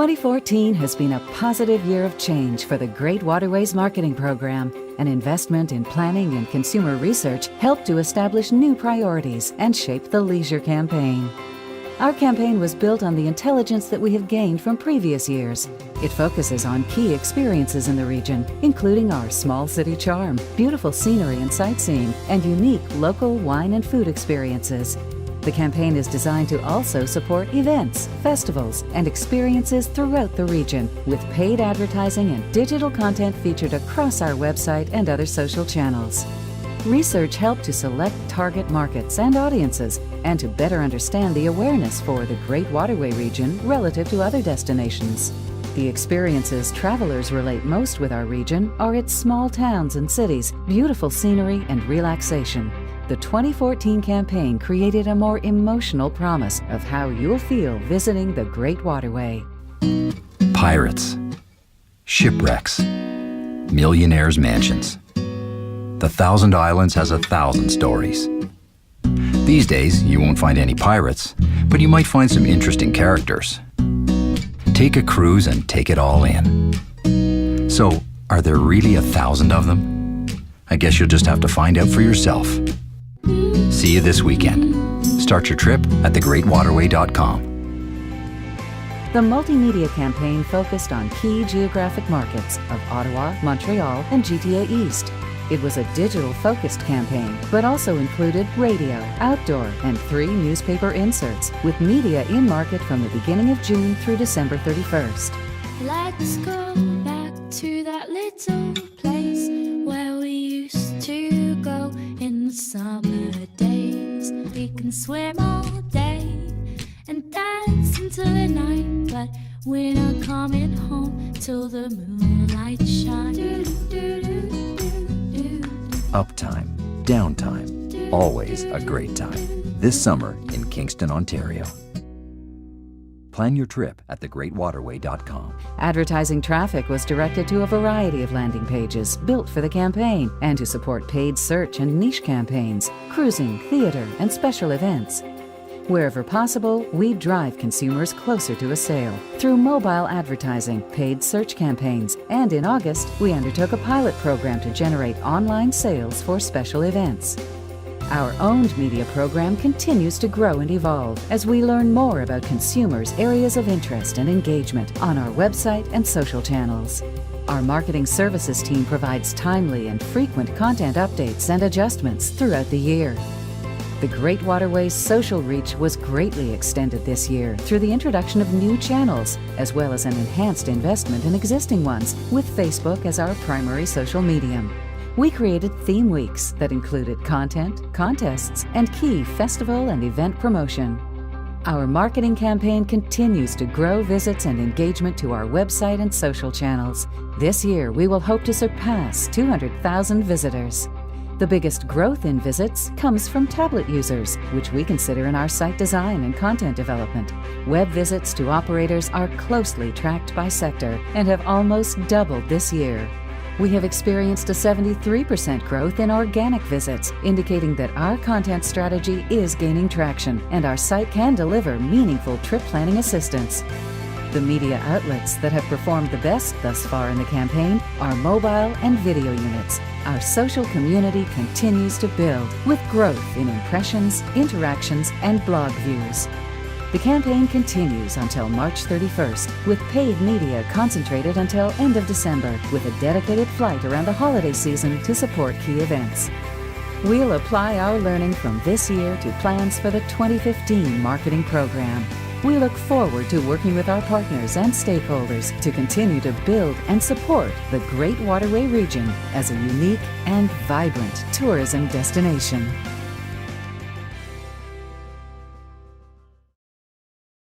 2014 has been a positive year of change for the Great Waterways Marketing Program. An investment in planning and consumer research helped to establish new priorities and shape the leisure campaign. Our campaign was built on the intelligence that we have gained from previous years. It focuses on key experiences in the region, including our small city charm, beautiful scenery and sightseeing, and unique local wine and food experiences. The campaign is designed to also support events, festivals, and experiences throughout the region, with paid advertising and digital content featured across our website and other social channels. Research helped to select target markets and audiences, and to better understand the awareness for the Great Waterway region relative to other destinations. The experiences travelers relate most with our region are its small towns and cities, beautiful scenery, and relaxation. The 2014 campaign created a more emotional promise of how you'll feel visiting the Great Waterway. Pirates, shipwrecks, millionaires' mansions. The Thousand Islands has 1,000 stories. These days, you won't find any pirates, but you might find some interesting characters. Take a cruise and take it all in. So, are there really 1,000 of them? I guess you'll just have to find out for yourself. See you this weekend. Start your trip at thegreatwaterway.com. The multimedia campaign focused on key geographic markets of Ottawa, Montreal, and GTA East. It was a digital-focused campaign, but also included radio, outdoor, and 3 newspaper inserts, with media in market from the beginning of June through December 31st. Let's go back to that little place where we used to go in the summer days. We can swim all day and dance until the night, but we're not coming home till the moonlight shines. Uptime, downtime, always a great time. This summer in Kingston, Ontario. Plan your trip at thegreatwaterway.com. Advertising traffic was directed to a variety of landing pages built for the campaign and to support paid search and niche campaigns, cruising, theater, and special events. Wherever possible, we drive consumers closer to a sale through mobile advertising, paid search campaigns, and in August, we undertook a pilot program to generate online sales for special events. Our owned media program continues to grow and evolve as we learn more about consumers' areas of interest and engagement on our website and social channels. Our marketing services team provides timely and frequent content updates and adjustments throughout the year. The Great Waterways social reach was greatly extended this year through the introduction of new channels, as well as an enhanced investment in existing ones, with Facebook as our primary social medium. We created theme weeks that included content, contests, and key festival and event promotion. Our marketing campaign continues to grow visits and engagement to our website and social channels. This year, we will hope to surpass 200,000 visitors. The biggest growth in visits comes from tablet users, which we consider in our site design and content development. Web visits to operators are closely tracked by sector and have almost doubled this year. We have experienced a 73% growth in organic visits, indicating that our content strategy is gaining traction and our site can deliver meaningful trip planning assistance. The media outlets that have performed the best thus far in the campaign are mobile and video units. Our social community continues to build, with growth in impressions, interactions, and blog views. The campaign continues until March 31st, with paid media concentrated until end of December, with a dedicated flight around the holiday season to support key events. We'll apply our learning from this year to plans for the 2015 marketing program. We look forward to working with our partners and stakeholders to continue to build and support the Great Waterway region as a unique and vibrant tourism destination.